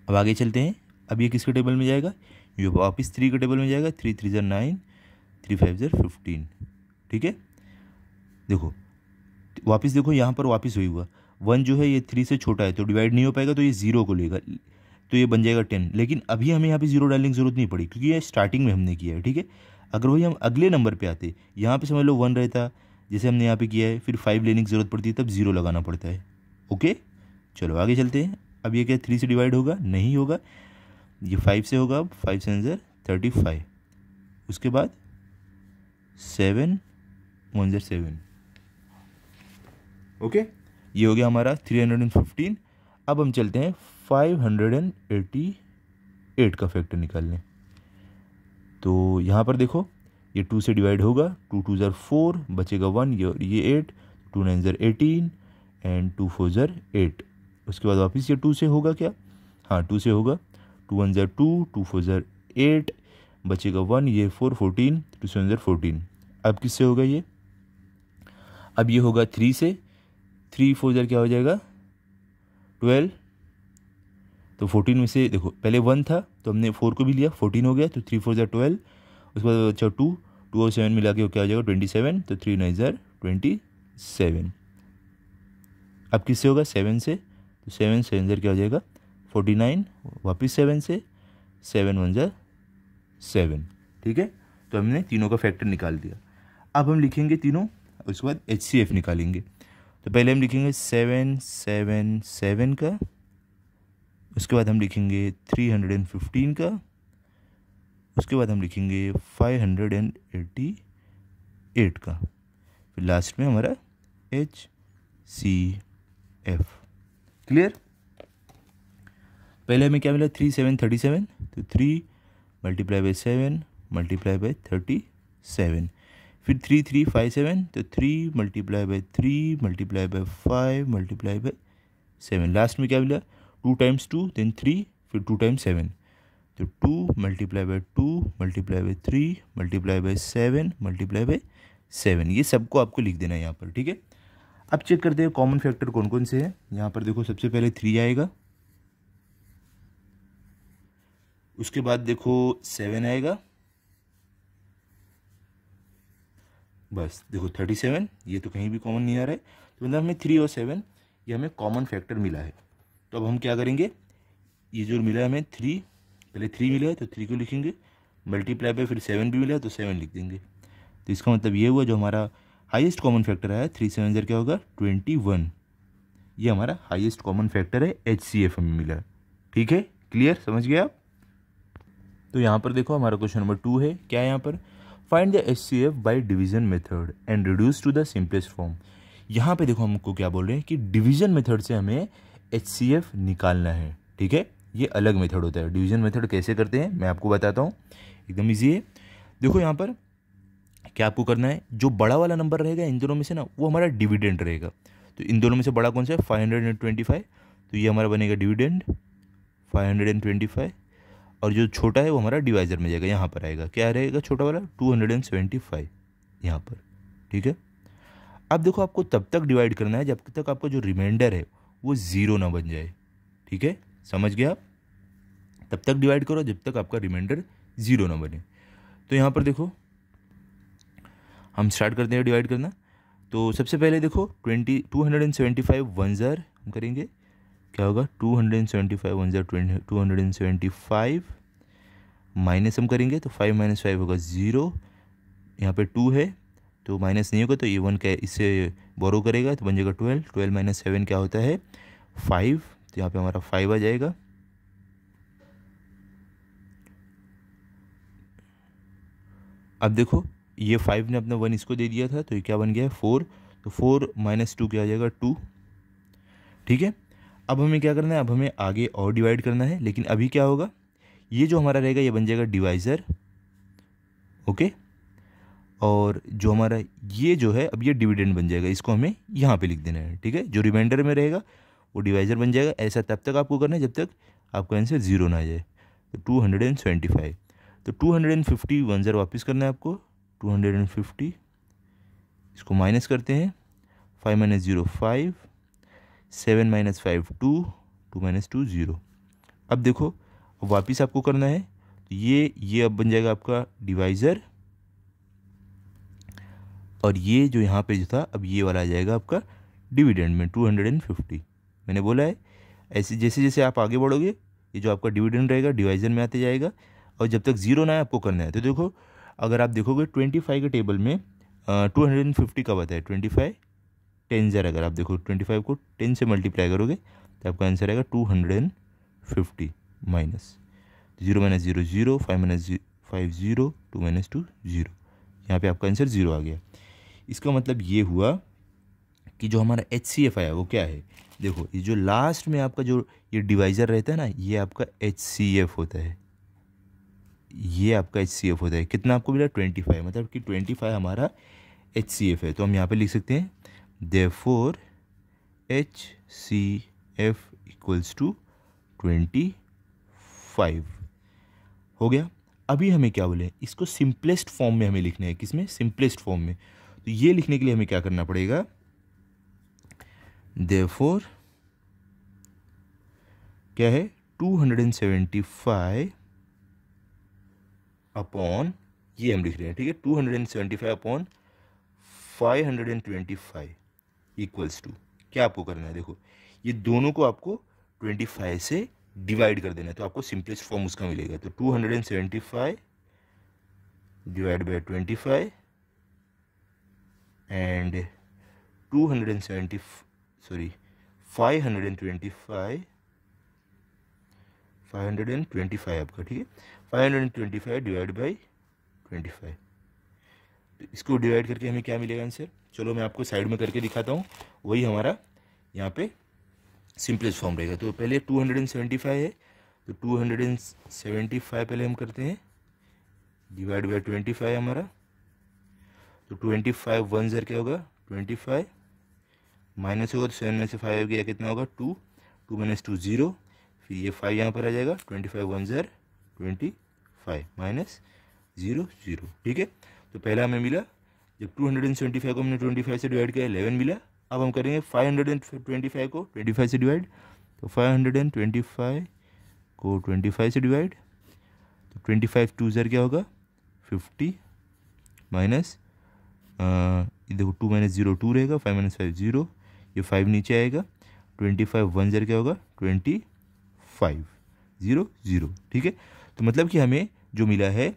अब आगे चलते हैं। अब ये किसके टेबल में जाएगा? ये वापस 3 के टेबल में जाएगा, 3 3 ज़र 9, 3 5 ज़र 15। ठीक है, देखो वापस देखो यहाँ पर वापस वही हुआ। 1 जो है ये 3 से छोटा है, तो डिवाइड नहीं हो पाएगा, तो ये 0 को लेगा, तो ये बन जाएगा 10। लेकिन अभी हमें यहाँ पे 0 डालने की जरूरत नहीं पड़ी, क्योंकि ये स्टार्टिंग में हमने किया है। ठीक है, अगर वही हम अगले नंबर पे आते, यहाँ पे समझ लो 1 रहता, जैसे हमने यहाँ पे किया है, फिर 5 लेने की ज़रूरत पड़ती है, तब 0 लगाना पड़ता है। ओके, चलो आगे चलते हैं। अब ये क्या 3 से डिवाइड होगा? नहीं होगा, ये 5 से होगा। अब 5 7 ज़र 35, उसके बाद 7 1 ज़र 7। ओके, ये हो गया हमारा 315। अब हम चलते हैं 588 का फैक्टर निकालने। तो यहाँ पर देखो ये 2 से डिवाइड होगा, 2 2 ज़र 4, बचेगा 1, ये 8, 2 9 ज़र 18 एंड 2 4 ज़र 8। उसके बाद वापस ये 2 से होगा क्या? हाँ 2 से होगा, 2 1 ज़र 2, 2 4 ज़र 8, बचेगा 1, ये 4 14, 2 7 ज़र 14। अब किससे होगा ये? अब ये होगा 3 से, 3 4 ज़र क्या हो जाएगा? 12। तो 14 में से देखो पहले 1 था तो हमने 4 को भी लिया, 14 हो गया, तो 3 4 ज़र 12। उसके बाद अच्छा 2 और 7 मिला के क्या हो जाएगा? 27, तो 3 9 ज़र 27। अब किससे होगा? 7 से, तो 7 7 ज़र क्या हो जाएगा? 49, वापस 7 से, 7 1 ज़र 7। ठीक है, तो हमने तीनों का फैक्टर निकाल दिया। अब हम लिखेंगे तीनों, उसके बाद HCF निकालेंगे। तो पहले हम लिखेंगे 777 का, उसके बाद हम लिखेंगे 315 का, उसके बाद हम लिखेंगे 588 का, फिर लास्ट में हमारा HCF। क्लियर? पहले हमें क्या मिला 3737, तो 3 मल्टीप्लाई बाई 7 मल्टीप्लाई बाई 37, फिर 3357, तो 3 multiply by 3 multiply by 5 multiply by 7, last में क्या मिला 2 टाइम्स 2 देन 3 फिर 2 टाइम्स 7, तो 2 multiply by 2 multiply by 3 multiply by 7 multiply by 7। ये सबको आपको लिख देना है यहाँ पर, ठीक है। अब चेक करते हैं कॉमन फैक्टर कौन कौन से हैं। यहाँ पर देखो सबसे पहले 3 आएगा, उसके बाद देखो 7 आएगा, बस देखो 37, ये तो कहीं भी कॉमन नहीं आ रहा है, तो मतलब हमें 3 और 7 ये हमें कॉमन फैक्टर मिला है। तो अब हम क्या करेंगे, ये जो मिला है हमें 3, पहले 3 मिला है तो 3 को लिखेंगे, मल्टीप्लाई पे फिर 7 भी मिला है तो 7 लिख देंगे। तो इसका मतलब ये हुआ जो हमारा हाईएस्ट कॉमन फैक्टर आया 3 7 0 क्या होगा 21, ये हमारा हाईएस्ट कॉमन फैक्टर है, HCF हमें मिला। ठीक है, क्लियर, समझ गए आप। तो यहाँ पर देखो हमारा क्वेश्चन नंबर 2 है, क्या है यहाँ पर, find the HCF by division method and reduce to the simplest form. यहाँ पे देखो हमको क्या बोल रहे हैं कि डिवीजन मेथड से हमें HCF निकालना है। ठीक है, ये अलग मेथड होता है। डिवीजन मेथड कैसे करते हैं मैं आपको बताता हूँ, एकदम ईजी है। देखो यहाँ पर क्या आपको करना है, जो बड़ा वाला नंबर रहेगा इन दोनों में से ना, वो हमारा डिविडेंड रहेगा। तो इन दोनों में से बड़ा कौन सा है 525, तो ये हमारा बनेगा डिविडेंड 525, और जो छोटा है वो हमारा डिवाइजर में जाएगा, यहाँ पर आएगा, क्या रहेगा छोटा वाला 275 यहाँ पर। ठीक है, अब देखो आपको तब तक डिवाइड करना है जब तक आपका जो रिमाइंडर है वो 0 ना बन जाए। ठीक है, समझ गए आप, तब तक डिवाइड करो जब तक आपका रिमाइंडर 0 ना बने। तो यहाँ पर देखो हम स्टार्ट करते हैं डिवाइड करना। तो सबसे पहले देखो 275 1 ज़र हम करेंगे, क्या होगा 275 1 ज़र 275, माइनस हम करेंगे तो 5 - 5 होगा 0, यहाँ पे 2 है तो माइनस नहीं होगा, तो ये 1 का इससे बोरो करेगा तो बन जाएगा 12, 12 - 7 क्या होता है 5, तो यहाँ पे हमारा 5 आ जाएगा। अब देखो ये 5 ने अपना 1 इसको दे दिया था, तो ये क्या बन गया है 4, तो 4 - 2 क्या आ जाएगा 2। ठीक है, अब हमें क्या करना है, अब हमें आगे और डिवाइड करना है, लेकिन अभी क्या होगा, ये जो हमारा रहेगा ये बन जाएगा डिवाइज़र। ओके, और जो हमारा ये जो है अब ये डिविडेंड बन जाएगा, इसको हमें यहाँ पे लिख देना है। ठीक है, जो रिमाइंडर में रहेगा वो डिवाइज़र बन जाएगा। ऐसा तब तक आपको करना है जब तक आपका आंसर 0 ना आ जाए। तो 275, तो 250 1 ज़र वापस करना है आपको, 250 इसको माइनस करते हैं, 5 - 0 5, 7 - 5 2, 2 - 2 0। अब देखो अब वापस आपको करना है, तो ये अब बन जाएगा आपका डिवाइज़र, और ये जो यहाँ पे जो था अब ये वाला आ जाएगा आपका डिविडेंड में 250। मैंने बोला है ऐसे जैसे जैसे आप आगे बढ़ोगे ये जो आपका डिविडेंड रहेगा डिवाइज़र में आते जाएगा, और जब तक 0 ना आए आपको करना है। तो देखो अगर आप देखोगे 25 के टेबल में 250 कब आता है 25 10 ज़र, अगर आप देखो 25 को 10 से मल्टीप्लाई करोगे तो आपका आंसर आएगा 250 माइनस 0 - 0 0, 5 - 5 0, 2 - 2 0, यहाँ पे आपका आंसर 0 आ गया। इसका मतलब ये हुआ कि जो हमारा HCF आया वो क्या है, देखो ये जो लास्ट में आपका जो ये डिवाइज़र रहता है ना, ये आपका HCF होता है, ये आपका HCF होता है। कितना आपको मिला 25, मतलब कि 25 हमारा HCF है। तो हम यहाँ पे लिख सकते हैं देयरफॉर HCF इक्वल्स टू 25 हो गया। अभी हमें क्या बोले, इसको सिंपलेस्ट फॉर्म में हमें लिखना है, किसमें सिंपलेस्ट फॉर्म में। तो ये लिखने के लिए हमें क्या करना पड़ेगा, देयरफॉर क्या है 275 अपॉन, ये हम लिख रहे हैं, ठीक है 275 अपॉन 525 इक्वल्स टू, क्या आपको करना है, देखो ये दोनों को आपको 25 से डिवाइड कर देना है, तो आपको सिंपलेस्ट फॉर्म उसका मिलेगा। तो 275 डिवाइड बाई 25 एंड 270 सॉरी 525 आपका, ठीक है। 525 डिवाइड बाई 25, तो इसको डिवाइड करके हमें क्या मिलेगा आंसर? चलो मैं आपको साइड में करके दिखाता हूँ, वही हमारा यहाँ पे सिंपलेस्ट फॉर्म रहेगा। तो पहले 275 है, तो 275 पहले हम करते हैं डिवाइड बाई 25 हमारा, तो 25 1 ज़र क्या होगा 25, माइनस होगा तो 7 में से 5 गया कितना होगा 2, 2 माइनस 2 0, फिर ये 5 यहाँ पर आ जाएगा, 25 1 ज़र 25 माइनस 0 0, ठीक है। तो पहला हमें मिला, जब 275 को हमने 25 से डिवाइड किया 11 मिला। अब हम करेंगे 525 को 25 से डिवाइड, तो 525 को 25 से डिवाइड, तो 25 2 ज़र क्या होगा 50, माइनस ये देखो 2 माइनस 0 2 रहेगा, 5 माइनस 5 0, ये 5 नीचे आएगा, 25 1 ज़र क्या होगा 25 0 0, ठीक है। तो मतलब कि हमें जो मिला है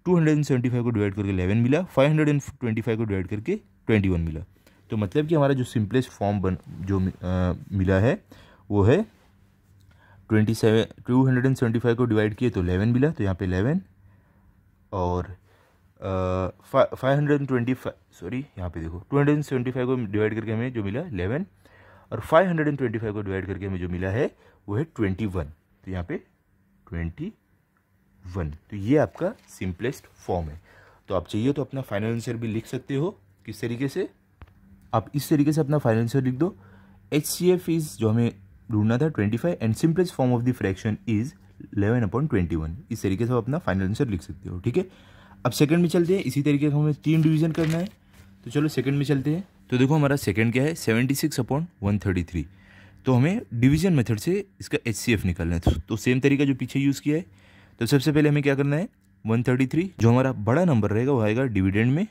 275 को डिवाइड करके 11 मिला, 525 को डिवाइड करके 21 मिला। तो मतलब कि हमारा जो सिंपलेस्ट फॉर्म मिला है वो है 275 को डिवाइड किए तो 11 मिला, तो यहाँ पे 11, और 525 सॉरी यहाँ पे देखो 275 को डिवाइड करके हमें जो मिला 11, और 525 को डिवाइड करके हमें जो मिला है वो है 21, तो यहाँ पे 21। तो ये आपका सिंपलेस्ट फॉर्म है। तो आप चाहिए तो अपना फाइनल आंसर भी लिख सकते हो। किस तरीके से? आप इस तरीके से अपना फाइनल आंसर लिख दो, HCF इज जो हमें ढूंढना था 25 and simplest form of the fraction is 11/21। इस तरीके से आप अपना फाइनल आंसर लिख सकते हो, ठीक है। अब सेकंड में चलते हैं, इसी तरीके से हमें 3 डिवीजन करना है, तो चलो सेकंड में चलते हैं। तो देखो हमारा सेकंड क्या है 76/133, तो हमें डिवीजन मेथड से इसका HCF निकालना है। तो सेम तरीका जो पीछे यूज़ किया है, तो सबसे पहले हमें क्या करना है 133, जो हमारा बड़ा नंबर रहेगा वो आएगा डिविडेंड में,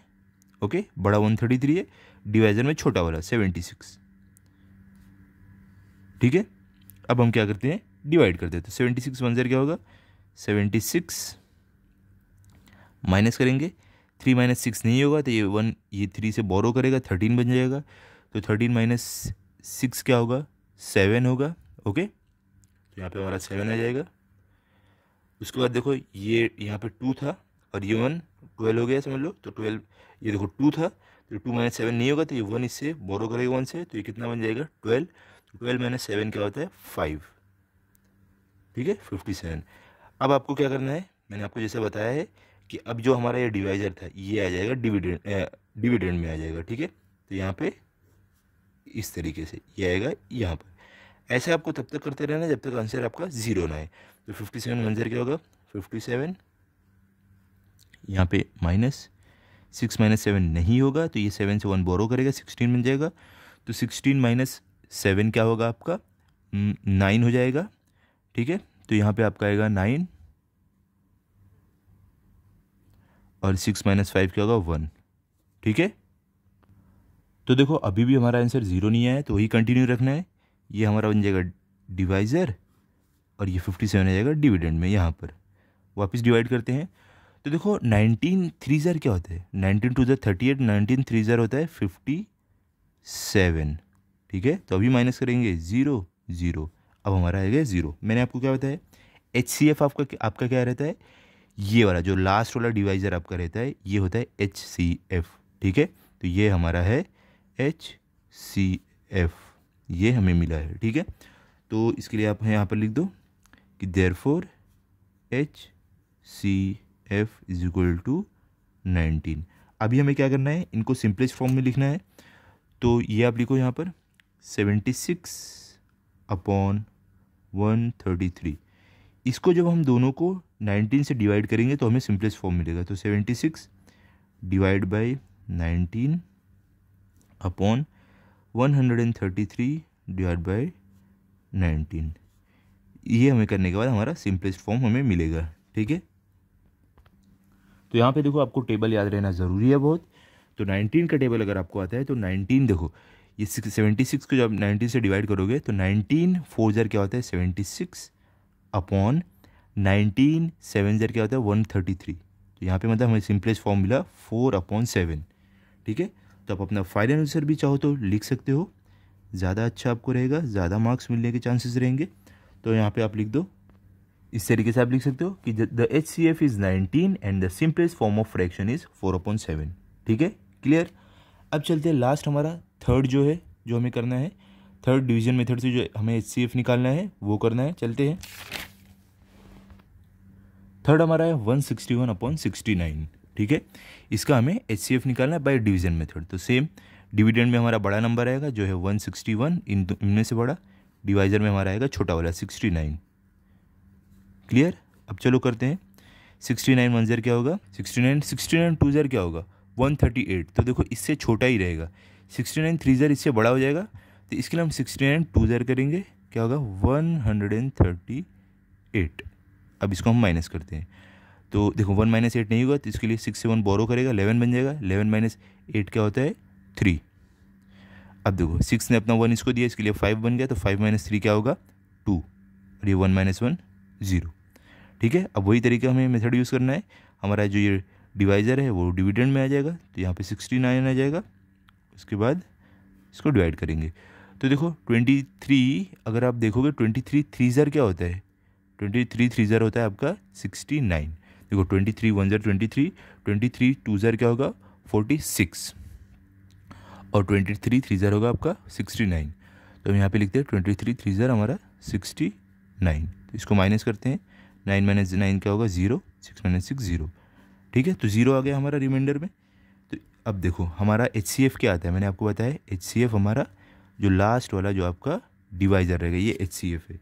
ओके, बड़ा 133 है, डिवाइजर में छोटा वाला 76, ठीक है। अब हम क्या करते हैं डिवाइड करते हैं, तो 76 1 ज़र क्या होगा 76, माइनस करेंगे, 3 माइनस 6 नहीं होगा तो ये 1 ये 3 से बोरो करेगा 13 बन जाएगा, तो 13 माइनस 6 क्या होगा 7 होगा, ओके। तो यहाँ पे हमारा 7 आ जाएगा। उसके बाद देखो ये यहाँ पे 2 था और ये 1 12 हो गया समझ लो, तो 12 ये देखो 2 था, तो 2 माइनस 7 नहीं होगा तो ये 1 इससे बोरो करेगा 1 से, तो ये कितना बन जाएगा 12, तो 12 माइनस 7 क्या होता है 5, ठीक है 57। अब आपको क्या करना है, मैंने आपको जैसे बताया है कि अब जो हमारा ये डिवाइजर था ये आ जाएगा डिविडेंड में आ जाएगा, ठीक है। तो यहाँ पे इस तरीके से ये आएगा यहाँ पर, ऐसे आपको तब तक करते रहना जब तक आंसर आपका 0 ना आए। तो 57 1 ज़र क्या होगा 57, यहाँ पे माइनस 6 माइनस 7 नहीं होगा, तो ये 7 से 1 बोरो करेगा 16 बन जाएगा, तो 16 माइनस 7 क्या होगा आपका 9 हो जाएगा, ठीक है। तो यहाँ पे आपका आएगा 9, और 6 माइनस 5 क्या होगा 1, ठीक है। तो देखो अभी भी हमारा आंसर 0 नहीं आया है, तो वही कंटिन्यू रखना है। ये हमारा बन जाएगा डिवाइज़र और ये 57 आ जाएगा डिविडेंड में। यहाँ पर वापस डिवाइड करते हैं, तो देखो 19 3 ज़र क्या होता है 19 2 ज़र 38, 19 3 ज़र होता है 57, ठीक है। तो अभी माइनस करेंगे 0 0, अब हमारा आएगा 0। मैंने आपको क्या बताया HCF आपका क्या रहता है, ये वाला जो लास्ट वाला डिवाइजर आपका रहता है ये होता है HCF, ठीक है। तो ये हमारा है HCF, ये हमें मिला है, ठीक है। तो इसके लिए आप यहाँ पर लिख दो कि therefore HCF is equal to 19। अभी हमें क्या करना है, इनको सिंपलेस्ट फॉर्म में लिखना है, तो ये आप लिखो यहाँ पर 76/133। इसको जब हम दोनों को 19 से डिवाइड करेंगे तो हमें सिंपलेस्ट फॉर्म मिलेगा, तो 76 डिवाइड बाई 19/133 डिवाइड बाई 19, ये हमें करने के बाद हमारा सिंपलेस्ट फॉर्म हमें मिलेगा, ठीक है। तो यहाँ पे देखो आपको टेबल याद रहना ज़रूरी है बहुत। तो 19 का टेबल अगर आपको आता है तो 19 देखो ये 76 को जब 19 से डिवाइड करोगे तो 19 4 ज़र क्या होता है 76 अपॉन 19 7 ज़र क्या होता है 133। तो यहाँ पे मतलब हमें सिंपलेस्ट फॉर्म मिला 4/7, ठीक है। तो आप अपना फाइनल आंसर भी चाहो तो लिख सकते हो, ज़्यादा अच्छा आपको रहेगा, ज़्यादा मार्क्स मिलने के चांसेस रहेंगे। तो यहाँ पे आप लिख दो, इस तरीके से आप लिख सकते हो कि the HCF is 19 and the simplest form of fraction is 4/7। ठीक है, क्लियर। अब चलते हैं लास्ट हमारा थर्ड जो है, जो हमें करना है, थर्ड डिवीजन मेथड से जो हमें HCF निकालना है वो करना है। चलते हैं, थर्ड हमारा है 161/69। ठीक है, इसका हमें HCF निकालना है बाय डिवीजन मेथड। तो सेम, डिविडेंड में हमारा बड़ा नंबर आएगा जो है 161, इनमें से बड़ा, डिवाइजर में हमारा आएगा छोटा वाला 69। क्लियर। अब चलो करते हैं, 69 1 ज़र क्या होगा, 69 2 ज़र क्या होगा 138। तो देखो इससे छोटा ही रहेगा, 69 3 ज़र इससे बड़ा हो जाएगा, तो इसके लिए हम 69 2 ज़र करेंगे, क्या होगा 138। अब इसको हम माइनस करते हैं, तो देखो 1 - 8 नहीं होगा, तो इसके लिए 6 से 1 बोरो करेगा, 11 बन जाएगा। 11 - 8 क्या होता है 3। अब देखो 6 ने अपना 1 इसको दिया, इसके लिए 5 बन गया, तो 5 - 3 क्या होगा 2, और ये 1 - 1 0। ठीक है, अब वही तरीका हमें मेथड यूज़ करना है। हमारा जो ये डिवाइज़र है वो डिविडेंड में आ जाएगा, तो यहाँ पे 69 आ जाएगा, उसके बाद इसको डिवाइड करेंगे। तो देखो 23, अगर आप देखोगे 23 3 ज़र क्या होता है, 23 3 ज़र होता है आपका 69। देखो 23 1 ज़र 23, 23 2 ज़र क्या होगा 46, और 23 3 ज़र होगा आपका 69। तो हम यहाँ पे लिखते हैं 23 3 ज़र हमारा 69। तो इसको माइनस करते हैं, 9 - 9 क्या होगा 0, 6 - 6 0। ठीक है, तो 0 आ गया हमारा रिमाइंडर में। तो अब देखो हमारा HCF क्या आता है, मैंने आपको बताया HCF हमारा जो लास्ट वाला जो आपका डिवाइजर रहेगा ये HCF है।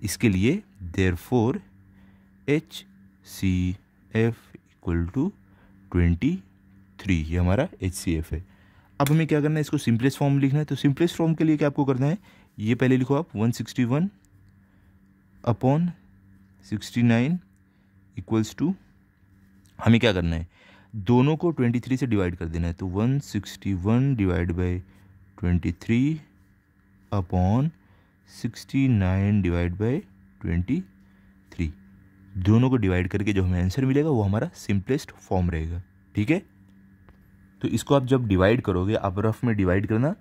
इसके लिए देयरफॉर HCF = 23, ये हमारा HCF है। अब हमें क्या करना है, इसको सिंपलेस्ट फॉर्म लिखना है। तो सिंपलेस्ट फॉर्म के लिए क्या आपको करना है, ये पहले लिखो आप 161/69 = हमें क्या करना है, दोनों को 23 से डिवाइड कर देना है। तो 161 / 23/69 / 23, दोनों को डिवाइड करके जो हमें आंसर मिलेगा वो हमारा सिंपलेस्ट फॉर्म रहेगा। ठीक है, तो इसको आप जब डिवाइड करोगे, आप रफ में डिवाइड करना,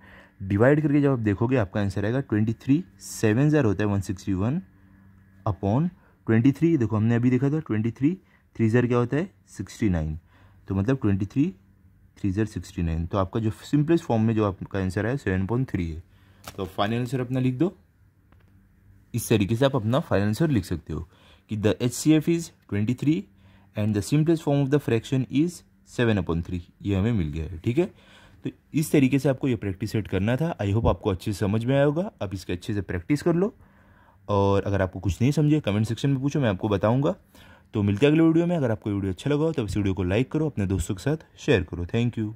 डिवाइड करके जब आप देखोगे आपका आंसर आएगा 23 7 ज़र होता है 161/23। देखो हमने अभी देखा था 23 3 ज़र क्या होता है 69, तो मतलब 23 3 ज़र 69। तो आपका जो सिंपलेस्ट फॉर्म में जो आपका आंसर है 7.3 है। तो फाइनल आंसर अपना लिख दो, इस तरीके से आप अपना फाइनल आंसर लिख सकते हो कि the HCF is 23 and the simplest form of the fraction is 7/3। ये हमें मिल गया है। ठीक है, तो इस तरीके से आपको ये प्रैक्टिस सेट करना था। आई होप आपको अच्छे से समझ में आया होगा। आप इसके अच्छे से प्रैक्टिस कर लो, और अगर आपको कुछ नहीं समझे कमेंट सेक्शन में पूछो, मैं आपको बताऊंगा। तो मिलते हैं अगले वीडियो में। अगर आपको वीडियो अच्छा लगा हो तो इस वीडियो को लाइक करो, अपने दोस्तों के साथ शेयर करो। Thank you.